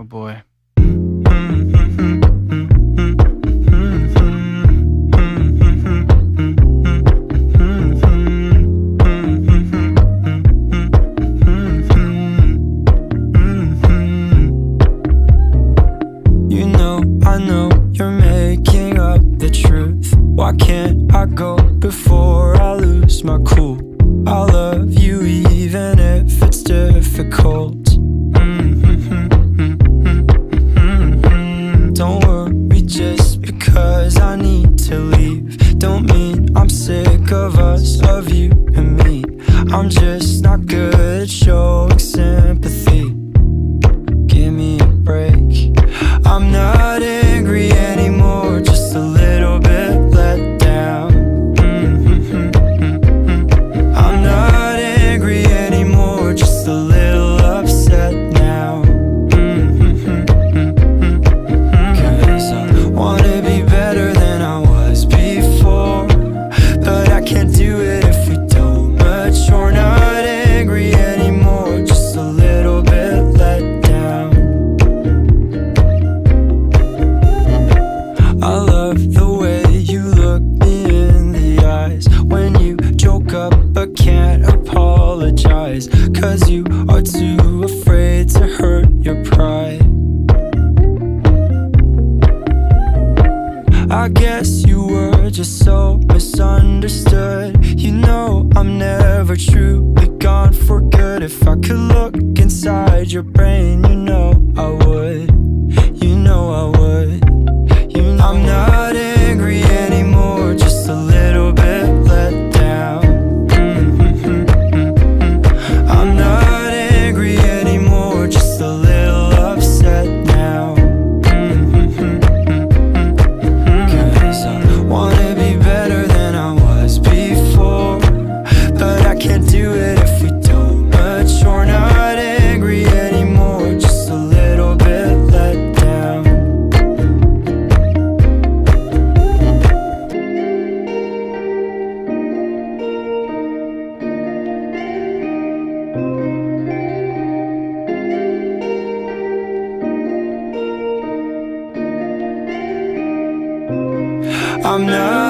Oh boy. You know, I know you're making up the truth. Why can't I go before I lose my cool? I love you even if it's difficult. Don't worry just because I need to leave. Don't mean I'm sick of us, of you and me. I'm just not good at showing sympathy. Give me a break. I'm not angry anymore, just a little bit let down. I'm not angry anymore, just a little upset now. 'Cause I wanna be better than I was before, but I can't do it if we don't mature. Not angry anymore, just a little bit let down. I love the way you look me in the eyes when you joke up but can't apologize, 'cause you are too afraid to hurt your pride. I guess you were just so misunderstood. You know I'm never truly gone for good. If I could look inside your brain, you know I would. You know I would. I'm not angry anymore, just a little bit let down. I'm not angry anymore, just a little upset now. 'Cause I wanna be better than I was before, but I can't do it if we don't mature. Not angry anymore, just a little bit let down. I'm not